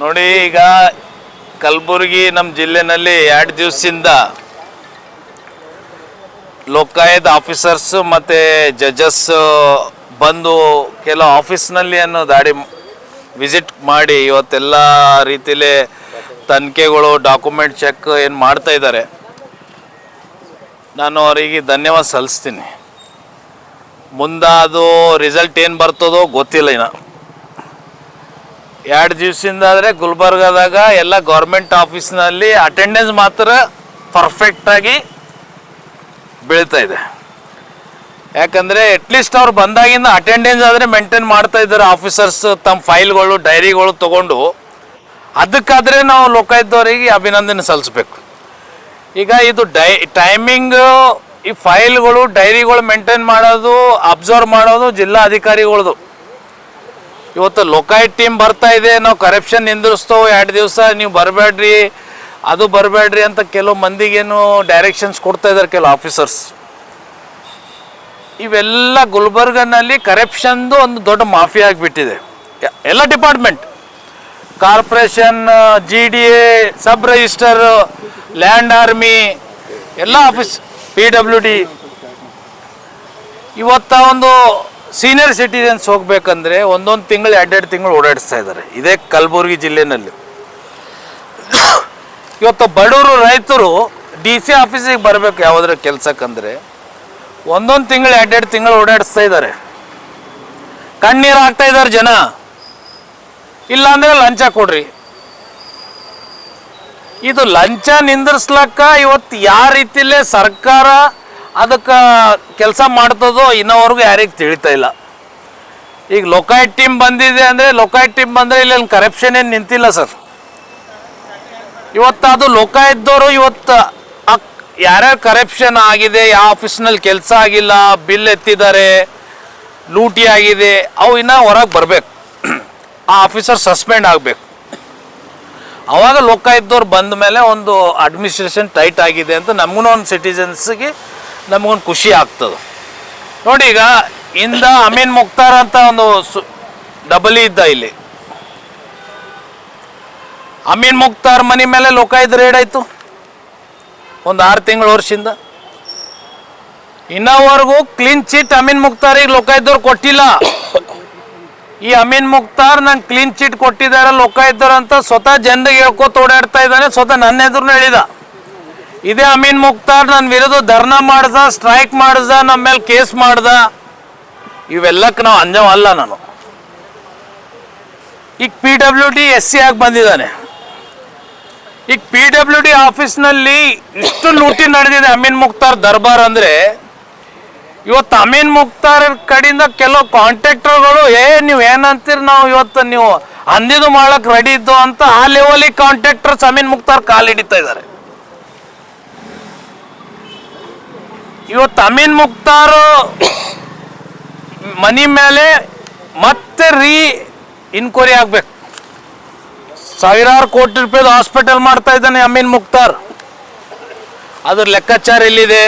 ನೋಡಿ, ಈಗ ಕಲಬುರಗಿ ನಮ್ಮ ಜಿಲ್ಲೆನಲ್ಲಿ 2 ದಿವಸದಿಂದ ಲೋಕಾಯುಕ್ತ ಆಫೀಸರ್ಸ್ ಮತ್ತು ಜಡ್ಜಸ್ ಬಂದು ಕೆಲವು ಆಫೀಸ್ನಲ್ಲಿ ದಾಡಿ ವಿಸಿಟ್ ಮಾಡಿ ಇವತ್ತೆಲ್ಲ ರೀತಿಯಲ್ಲಿ ತನಿಖೆಗಳು ಡಾಕ್ಯುಮೆಂಟ್ ಚೆಕ್ ಏನು ಮಾಡ್ತಾ ಇದ್ದಾರೆ. ನಾನು ಅವರಿಗೆ ಧನ್ಯವಾದ ಸಲ್ಲಿಸ್ತೀನಿ. ಮುಂದೆ ಅದು ರಿಸಲ್ಟ್ ಏನು ಬರ್ತದೋ ಗೊತ್ತಿಲ್ಲ. ಇನ್ನು 2 ದಿವಸದಿಂದ ಆದರೆ ಗುಲ್ಬರ್ಗಾದಾಗ ಎಲ್ಲ ಗೌರ್ಮೆಂಟ್ ಆಫೀಸ್ನಲ್ಲಿ ಅಟೆಂಡೆನ್ಸ್ ಮಾತ್ರ ಪರ್ಫೆಕ್ಟಾಗಿ ಬೀಳ್ತಾ ಇದೆ. ಯಾಕಂದರೆ ಅಟ್ಲೀಸ್ಟ್ ಅವ್ರು ಬಂದಾಗಿಂದ ಅಟೆಂಡೆನ್ಸ್ ಆದರೆ ಮೇಂಟೈನ್ ಮಾಡ್ತಾ ಇದ್ದಾರೆ ಆಫೀಸರ್ಸ್. ತಮ್ಮ ಫೈಲ್ಗಳು ಡೈರಿಗಳು ತೊಗೊಂಡು ಅದಕ್ಕಾದರೆ ನಾವು ಲೋಕಾಯುಕ್ತವರಿಗೆ ಅಭಿನಂದನೆ ಸಲ್ಲಿಸ್ಬೇಕು. ಈಗ ಇದು ಟೈಮಿಂಗು, ಈ ಫೈಲ್ಗಳು ಡೈರಿಗಳು ಮೇಂಟೈನ್ ಮಾಡೋದು, ಅಬ್ಸರ್ವ್ ಮಾಡೋದು ಜಿಲ್ಲಾ ಅಧಿಕಾರಿಗಳದು. ಇವತ್ತು ಲೋಕಾಯುಕ್ತ ಟೀಮ್ ಬರ್ತಾ ಇದೆ, ನಾವು ಕರಪ್ಷನ್ ನಿಂದಿಸ್ತೋ 2 ದಿವಸ ನೀವು ಬರಬೇಡ್ರಿ, ಅದು ಬರಬೇಡ್ರಿ ಅಂತ ಕೆಲವು ಮಂದಿಗೇನು ಡೈರೆಕ್ಷನ್ಸ್ ಕೊಡ್ತಾ ಇದ್ದಾರೆ ಕೆಲವು ಆಫೀಸರ್ಸ್. ಇವೆಲ್ಲ ಗುಲ್ಬರ್ಗನಲ್ಲಿ ಕರಪ್ಷನ್ದು ಒಂದು ದೊಡ್ಡ ಮಾಫಿಯಾ ಆಗಿಬಿಟ್ಟಿದೆ. ಎಲ್ಲ department, corporation, GDA, sub register, land army, ಎಲ್ಲ ಆಫೀಸ್, PWD. ಇವತ್ತ ಒಂದು ಸೀನಿಯರ್ ಸಿಟಿಜನ್ಸ್ ಹೋಗ್ಬೇಕಂದ್ರೆ 1 ತಿಂಗಳು 2 ತಿಂಗಳು ಓಡಾಡಿಸ್ತಾ ಇದ್ದಾರೆ ಇದೇ ಕಲಬುರಗಿ ಜಿಲ್ಲೆನಲ್ಲಿ. ಇವತ್ತು ಬಡವರು ರೈತರು DC ಆಫೀಸಿಗೆ ಬರಬೇಕು ಯಾವುದ್ರ ಕೆಲಸಕ್ಕಂದ್ರೆ 1 ತಿಂಗಳು 2 ತಿಂಗಳು ಓಡಾಡಿಸ್ತಾ ಇದ್ದಾರೆ. ಕಣ್ಣೀರು ಹಾಕ್ತಾ ಇದ್ದಾರೆ ಜನ. ಇಲ್ಲಾಂದರೆ ಲಂಚ ಕೊಡ್ರಿ. ಇದು ಲಂಚ ನಿಂದಿರ್ಸ್ಲಕ್ಕ ಇವತ್ತು ಯಾವ ರೀತಿಯಲ್ಲೇ ಸರ್ಕಾರ ಅದಕ್ಕೆ ಕೆಲಸ ಮಾಡ್ತದೋ ಇನ್ನೋವರೆಗೂ ಯಾರಿಗೆ ತಿಳಿತಾ ಇಲ್ಲ. ಈಗ ಲೋಕಾಯುಕ್ತ ಟೀಮ್ ಬಂದಿದೆ ಅಂದರೆ ಲೋಕಾಯುಕ್ತ ಟೀಮ್ ಬಂದರೆ ಇಲ್ಲಿ ಕರಪ್ಷನ್ ಏನು ನಿಂತಿಲ್ಲ ಸರ್. ಇವತ್ತು ಅದು ಲೋಕಾಯುಕ್ತದವರು ಇವತ್ತು ಯಾರ್ಯಾರು ಕರಪ್ಷನ್ ಆಗಿದೆ, ಯಾವ ಆಫೀಸ್ನಲ್ಲಿ ಕೆಲಸ ಆಗಿಲ್ಲ, ಬಿಲ್ ಎತ್ತಿದ್ದಾರೆ, ಲೂಟಿ ಆಗಿದೆ, ಅವು ಇನ್ನೂ ಹೊರಗೆ ಬರಬೇಕು. ಆ ಆಫೀಸರ್ ಸಸ್ಪೆಂಡ್ ಆಗಬೇಕು. ಆವಾಗ ಲೋಕಾಯುಕ್ತದವ್ರು ಬಂದ ಮೇಲೆ ಒಂದು ಅಡ್ಮಿನಿಸ್ಟ್ರೇಷನ್ ಟೈಟ್ ಆಗಿದೆ ಅಂತ ನಮಗೂ ಒಂದು ಸಿಟಿಜನ್ಸ್ಗೆ ನಮಗೊಂದು ಖುಷಿ ಆಗ್ತದೆ. ನೋಡಿ, ಈಗ ಇಂದ ಅಮೀನ್ ಮುಕ್ತಾರ್ ಅಂತ ಒಂದು ಡಬಲಿ ಇದ್ದ ಇಲ್ಲಿ. ಅಮೀನ್ ಮುಕ್ತಾರ್ ಮನೆ ಮೇಲೆ ಲೋಕಾಯುಕ್ತ ರೇಡ್ ಆಯಿತು ಒಂದು 6 ತಿಂಗಳ ವರ್ಷದಿಂದ. ಇನ್ನವರೆಗೂ ಕ್ಲೀನ್ ಚಿಟ್ ಅಮೀನ್ ಮುಕ್ತಾರಿಗೆ ಲೋಕಾಯುಕ್ತವ್ರು ಕೊಟ್ಟಿಲ್ಲ. ಈ ಅಮೀನ್ ಮುಕ್ತಾರ್ ನಂಗೆ ಕ್ಲೀನ್ ಚಿಟ್ ಕೊಟ್ಟಿದ್ದಾರೆ ಲೋಕಾಯುಕ್ತರು ಅಂತ ಸ್ವತಃ ಜನರಿಗೆ ಹೇಳ್ಕೊತ ಓಡಾಡ್ತಾ ಇದ್ದಾನೆ. ಸ್ವತಃ ನನ್ನ ಎದುರು ಹೇಳಿದ. ಇದೇ ಅಮೀನ್ ಮುಕ್ತಾರ್ ನನ್ನ ವಿರುದ್ಧ ಧರ್ನಾ ಮಾಡ್ದ, ಸ್ಟ್ರೈಕ್ ಮಾಡ್ದ, ನಮ್ಮ ಮೇಲೆ ಕೇಸ್ ಮಾಡ್ದ. ಇವೆಲ್ಲಕ್ಕೆ ನಾವು ಅಂಜವಲ್ಲ ನಾನು. ಈಗ PWD SC ಆಗಿ ಬಂದಿದ್ದಾನೆ. ಈಗ PWD ಆಫೀಸ್ನಲ್ಲಿ ಇಷ್ಟು ಲೂಟಿ ನಡೆದಿದೆ ಅಮೀನ್ ಮುಕ್ತಾರ್ ದರ್ಬಾರ್ ಅಂದರೆ, ಇವತ್ತು ಅಮೀನ್ ಮುಕ್ತಾರ್ ಕಡೆಯಿಂದ ಕೆಲವು ಕಾಂಟ್ರಾಕ್ಟರ್ಗಳು ನೀವು ಏನಂತೀರಿ, ನಾವು ಇವತ್ತು ನೀವು ಅಂದಿದ್ದು ಮಾಡಕ್ಕೆ ರೆಡಿ ಇದ್ದು ಅಂತ ಆ ಲೆವೆಲಿಗೆ ಕಾಂಟ್ರಾಕ್ಟರ್ಸ್ ಅಮೀನ್ ಮುಕ್ತಾರ್ ಕಾಲಿಡಿತಾ ಇದ್ದಾರೆ. ಇವತ್ತು ಅಮೀನ್ ಮುಕ್ತಾರ್ ಮನಿ ಮೇಲೆ ಮತ್ತೆ ಇನ್ಕ್ವೈರಿ ಆಗ್ಬೇಕು. ಸಾವಿರಾರು ಕೋಟಿ ರೂಪಾಯಿದು ಹಾಸ್ಪಿಟಲ್ ಮಾಡ್ತಾ ಇದ್ದಾನೆ ಅಮೀನ್ ಮುಕ್ತಾರ್. ಅದ್ರ ಲೆಕ್ಕಾಚಾರ ಎಲ್ಲಿದೆ?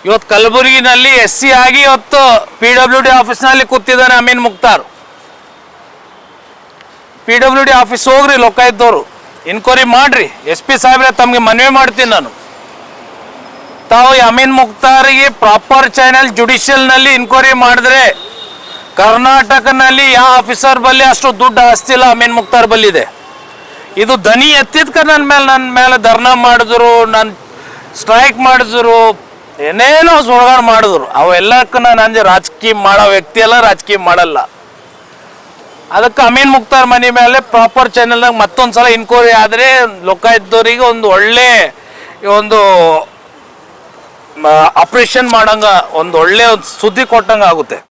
ಇವತ್ತು ಕಲಬುರಗಿನಲ್ಲಿ SC ಆಗಿ ಇವತ್ತು PWD ಆಫೀಸ್ನಲ್ಲಿ ಕೂತಿದ್ದಾನೆ ಅಮೀನ್ ಮುಕ್ತಾರ್. PWD ಆಫೀಸ್ ಹೋಗ್ರಿ, ಲೋಕಾಯುಕ್ತದವರು ಇನ್ಕ್ವೈರಿ ಮಾಡ್ರಿ. SP ಸಾಹೇಬ್ರೆ ತಮಗೆ ಮನವಿ ಮಾಡ್ತೀನಿ ನಾನು. ತಾವು ಅಮೀನ್ ಮುಕ್ತಾರಿಗೆ ಪ್ರಾಪರ್ ಚಾನೆಲ್ ಜುಡಿಷಿಯಲ್ನಲ್ಲಿ ಇನ್ಕ್ವೈರಿ ಮಾಡಿದ್ರೆ ಕರ್ನಾಟಕನಲ್ಲಿ ಯಾವ ಆಫೀಸರ್ ಬಲ್ಲಿ ಅಷ್ಟು ದುಡ್ಡು ಆಸ್ತಿಲ್ಲ ಅಮೀನ್ ಮುಕ್ತಾರ್ ಬಲ್ಲಿದೆ. ಇದು ದನಿ ಎತ್ತಿದ್ಕ ನನ್ನ ಮೇಲೆ ಧರ್ನಾ ಮಾಡಿದ್ರು, ನನ್ನ ಸ್ಟ್ರೈಕ್ ಮಾಡಿದ್ರು, ಏನೇನೋ ಸುಳ್ಗಾರ ಮಾಡಿದ್ರು. ಅವೆಲ್ಲಕ್ಕೂ ನಾನು ರಾಜಕೀಯ ಮಾಡೋ ವ್ಯಕ್ತಿ ಅಲ್ಲ, ರಾಜಕೀಯ ಮಾಡಲ್ಲ. ಅದಕ್ಕೆ ಅಮೀನ್ ಮುಕ್ತಾರ್ ಮನೆ ಮೇಲೆ ಪ್ರಾಪರ್ ಚಾನೆಲ್ನಾಗ ಮತ್ತೊಂದು ಸಲ ಇನ್ಕ್ವೈರಿ ಆದರೆ ಲೋಕಾಯುಕ್ತದವರಿಗೆ ಒಂದು ಒಳ್ಳೆ ಒಂದು ಆಪರೇಷನ್ ಮಾಡಂಗ, ಒಂದು ಒಳ್ಳೆ ಸುದ್ದಿ ಕೊಟ್ಟಂಗೆ ಆಗುತ್ತೆ.